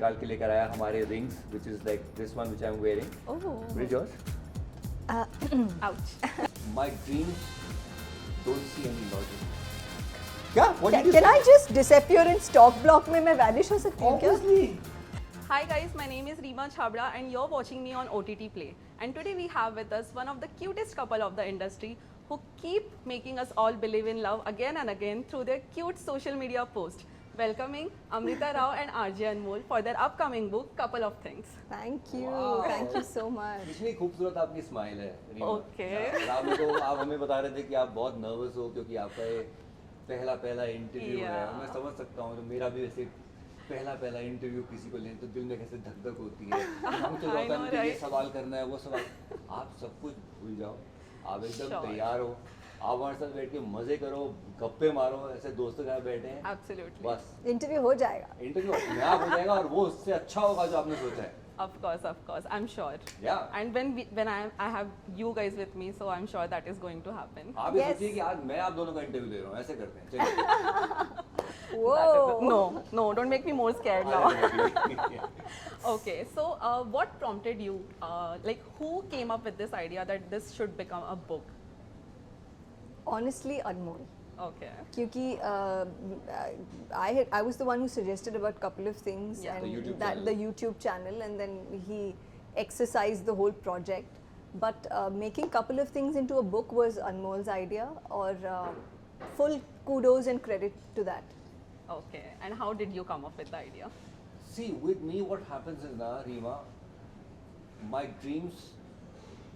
निकाल के लेकर आया हमारे rings, which is like this one which I'm wearing. Oh. What is yours? Ouch. My dreams don't see any logic. क्या? What did you Can say? I just disappear in stock block में मैं vanish हो सकती हूँ क्या? Obviously. Hi guys, my name is Reema Chhabra and you're watching me on OTT Play. And today we have with us one of the cutest couple of the industry who keep making us all believe in love again and again through their cute social media posts. Welcoming Amrita Rao and RJ Anmol for their upcoming book, Couple of Things. Thank you, Wow. thank you so much. कितनी खूबसूरत आपकी smile है Reema. Okay. रात में तो आप हमें बता रहे थे कि आप बहुत नर्वस हो क्योंकि आपका ये पहला इंटरव्यू है। Yeah. मैं समझ सकता हूँ, तो मेरा भी वैसे पहला इंटरव्यू किसी को लें तो दिल में कैसे धक धक होती है। हम तो I know, होता है कि ये right? सवाल करना है, वो सवाल। आप सब कुछ भूल जाओ, आप एकदम Sure. तैयार हो, आप हमारे साथ बैठ के मजे करो, गप्पे मारो, ऐसे दोस्तों के साथ बैठे हैं। Absolutely. बस Interview हो जाएगा. इंटरव्यू अपने आप हो जाएगा और वो उससे अच्छा होगा जो आपने सोचा है। Of course, I'm sure. Yeah. And when I have you guys with me, so I'm sure that is going to happen. आप ये Yes. सोचिए कि आज मैं आप दोनों का इंटरव्यू दे रहा हूँ, ऐसे करते हैं। चलिए। Whoa. No, don't make me more scared now. Yeah. Okay, so what prompted you, like who came up with this idea that this should become a book? Honestly, Anmol. Okay. क्योंकि I was the one who suggested about couple of things Yeah. and The YouTube that channel. the YouTube channel, and then he exercised the whole project. But making couple of things into a book was Anmol's idea, or full kudos and credit to that. Okay, and how did you come up with the idea? See, with me, what happens is now, Reema, my dreams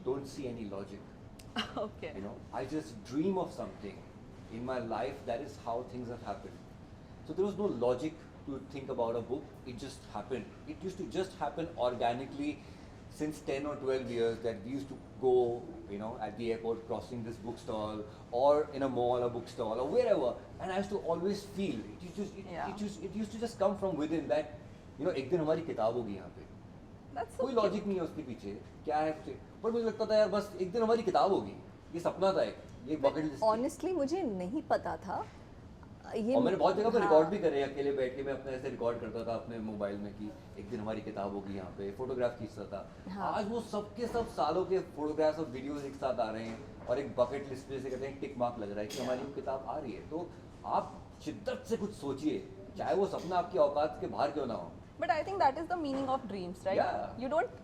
don't see any logic. Okay. You know, I just dream of something in my life. That is how things have happened. So there was no logic to think about a book. It just happened. It used to just happen organically since 10 or 12 years that we used to go, you know, at the airport crossing this bookstall or in a mall, a bookstall or wherever, and I used to always feel Yeah. it used to just come from within that, you know, एक दिन हमारी किताब होगी यहाँ पे। That's so कोई cute. Logic नहीं है उसके पीछे क्या है कुछ, पर मुझे लगता था यार बस एक दिन हमारी किताब होगी, ये सपना था एक, ये बकेट लिस्ट थी। Honestly, मुझे नहीं पता था. ये और मैंने बहुत जगह पे हाँ. रिकॉर्ड भी करे, अकेले बैठ के मैं अपने ऐसे रिकॉर्ड करता था अपने मोबाइल में कि एक दिन हमारी किताब होगी यहाँ पे, फोटोग्राफ खींचता था। हाँ. आज वो सबके सब सालों के फोटोग्राफ्स और वीडियोस एक साथ आ रहे हैं और एक बकेट लिस्ट पे जैसे कहते हैं टिक मार्क लग रहा है कि हमारी वो किताब आ रही है। तो आप शिद्दत से कुछ सोचिए, चाहे वो सपना आपकी औकात के बाहर क्यों ना हो। But I think that is the meaning of dreams, right? Yeah. You don't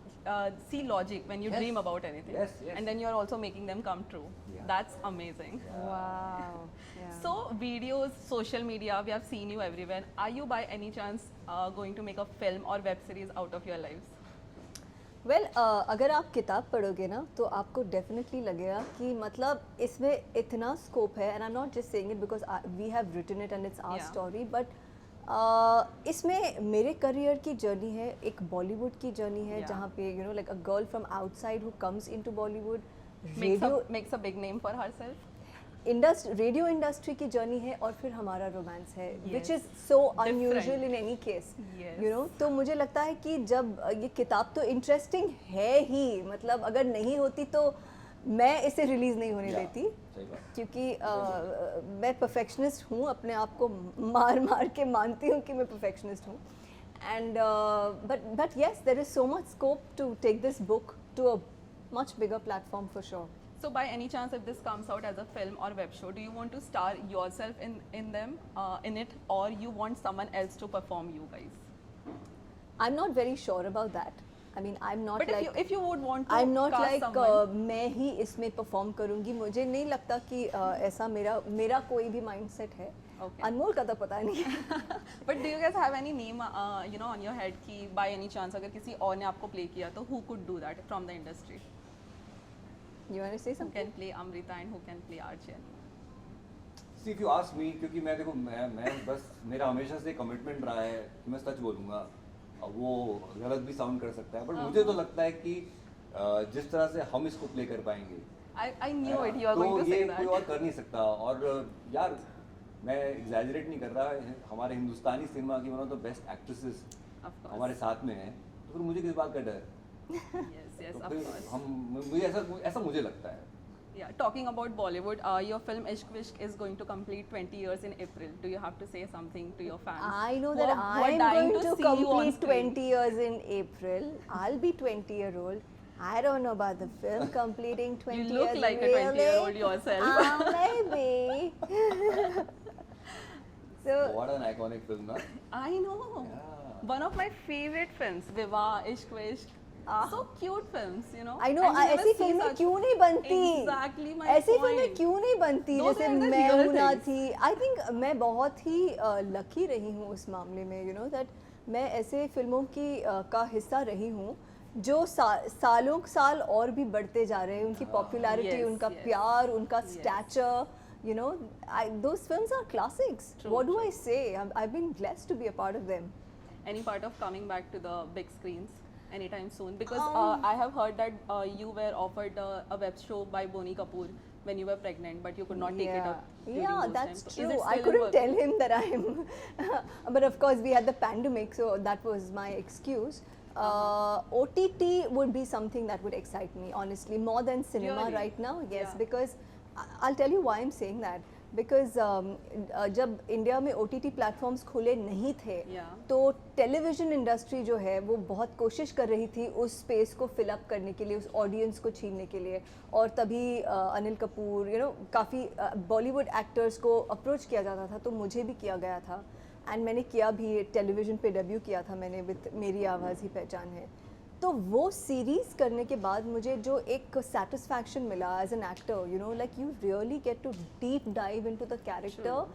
see logic when you Yes. dream about anything. Yes, yes. And then you are also making them come true. Yeah. That's amazing. Wow. Yeah. So videos, social media, we have seen you everywhere. Are you by any chance going to make a film or web series out of your lives? Well, अगर आप किताब पढ़ोगे ना तो आपको definitely लगेगा कि मतलब इसमें इतना स्कोप है, and I am not just saying it because we have written it and it's our Yeah. Story, but इसमें मेरे करियर की जर्नी है, एक बॉलीवुड की जर्नी है, Yeah. जहाँ पे you know like a girl from outside who comes into Bollywood, Makes a big name for herself. Radio industry की जर्नी है, और फिर हमारा रोमांस है, विच Yes. Is so Different. Unusual in any case, Yes. You know. तो मुझे लगता है कि जब ये किताब तो इंटरेस्टिंग है ही, मतलब अगर नहीं होती तो मैं इसे रिलीज़ नहीं होने Yeah. देती, सही बात। क्योंकि मैं परफेक्शनिस्ट हूँ, अपने आप को मार मार के मानती हूँ कि मैं परफेक्शनिस्ट हूँ. And but yes, there is so much scope to take this book to a much bigger platform for sure. So by any chance, if this comes out as a film or web show, do you want to star yourself in them in it, or you want someone else to perform you guys? I'm not very sure about that. I mean, I'm not But like if you would want to I'm not cast like someone, मैं ही इसमें perform करूँगी. मुझे नहीं लगता कि ऐसा मेरा कोई भी माइंडसेट है. Okay. अनमोल का तो पता नहीं. but do you guys have any name you know on your head कि by any chance अगर किसी और ने आपको play किया तो who could do that from the industry? You want to say Who something? can play Amrita and who can play Arjun? See, if you ask me, क्योंकि मैं देखो मैं बस मेरा हमेशा से कमिटमेंट रहा है कि मैं सच बोलूँगा. अब वो गलत भी साउंड कर सकता है, बट मुझे तो लगता है कि जिस तरह से हम इसको प्ले कर पाएंगे, I knew it. You are तो going to ये say कोई that. और कर नहीं सकता. और यार मैं एग्जैजरेट नहीं कर रहा, हमारे हिंदुस्तानी सिनेमा की one of the best actresses Of course. हमारे साथ में है, तो फिर मुझे किस बात का डर है? Yes, yes, तो of फिर course. हम मुझे ऐसा मुझे लगता है. Yeah, talking about Bollywood, your film Ishq Vishk is going to complete 20 years in April. Do you have to say something to your fans? I know who that are- who are I'm dying going to see you on complete screen? 20 years in April. I'll be 20-year-old. I don't know about the film completing 20 You years. look like a really? 20-year-old yourself. Maybe. So, What an iconic film, na? I know. Yeah. One of my favorite films, Viva, Ishq Vishk. Ah. So cute films, you know. I know, And you never ऐसी see फिल्में such- क्यों नहीं बनती? Exactly my ऐसी point. फिल्में क्यों नहीं बनती? Those जैसे are the मैं real हूं ना things. थी. I think मैं बहुत ही लकी रही हूँ उस मामले में, you know that मैं ऐसे फिल्मों की का हिस्सा रही हूँ जो सालों साल और भी बढ़ते जा रहे हैं. उनकी पॉपुलैरिटी, Yes, उनका yes. प्यार, उनका Yes. Stature, you know, those films are classics. True, What do true. I say? I've been blessed to be a part of them. Any part of coming back to the big screens anytime soon? Because Um, I have heard that you were offered a web show by Boney Kapoor when you were pregnant, but you could not take it up. during Yeah, those that's times. Is true. it I still in couldn't work? tell him that I'm, but of course we had the pandemic, so that was my excuse. OTT would be something that would excite me, honestly, more than cinema Really? right now. Yes, Yeah. because I'll tell you why I'm saying that. Because जब India में OTT platforms खुले नहीं थे, Yeah. तो television industry जो है वो बहुत कोशिश कर रही थी उस स्पेस को फिल अप करने के लिए, उस ऑडियंस को छीनने के लिए. और तभी अनिल कपूर, यू नो, काफ़ी बॉलीवुड एक्टर्स को अप्रोच किया जाता था, तो मुझे भी किया गया था. एंड मैंने किया भी, टेलीविज़न पे डेब्यू किया था मैंने विद मेरी आवाज़ ही पहचान है. तो वो सीरीज़ करने के बाद मुझे जो एक सेटिस्फैक्शन मिला as an actor, you know, like you really get to deep dive into the character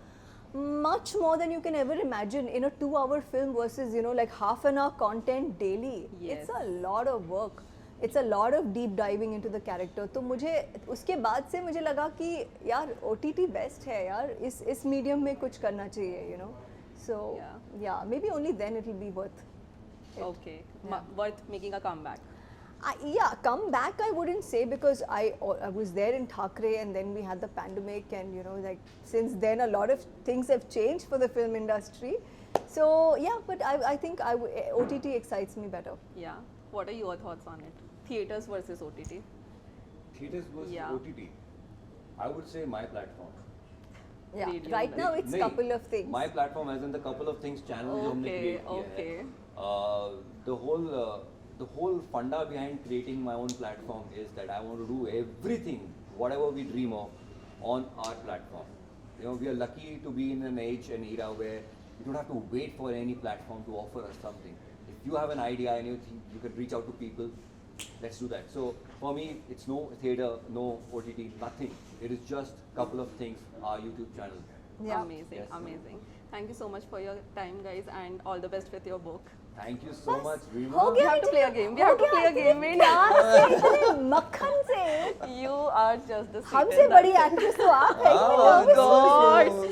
much more than you can ever imagine in a 2-hour film versus, you know, like half an hour content daily. Yes. It's a lot of work. It's a lot of deep diving into the character. तो मुझे उसके बाद से मुझे लगा कि यार OTT best है यार, इस मीडियम में कुछ करना चाहिए, you know. So yeah, maybe only then it will be worth it. Okay, Yeah. worth making a comeback. Yeah, come back I wouldn't say, because I was there in Thakre and then we had the pandemic, and you know, like since then a lot of things have changed for the film industry. So yeah, but I think OTT excites me better. Yeah. What are your thoughts on it? Theaters versus OTT. Theaters versus Yeah. OTT. I would say my platform. Yeah, Radio right now it's नहीं, couple of things. My platform as in the couple of things channel जो हमने Okay, create किया okay. है. The whole funda behind creating my own platform is that I want to do everything, whatever we dream of, on our platform. You know, we are lucky to be in an age and era where you don't have to wait for any platform to offer us something. If you have an idea and you think you can reach out to people, let's do that. So for me, it's no theater, no OTT, nothing. It is just a couple of things, our YouTube channel. Yeah. Amazing, Yes. amazing. Thank you so much for your time, guys, and all the best with your book. Thank you so much, Reema. हो We गया have to play a interview? game. We हो have to गया play a interview? game. Wait. प्यार से, इतने मक्खन से. You are just the हमसे sweetest, बड़ी that's it. एक्ट्रेस तो आप हैं. Oh, Nervous God. हो.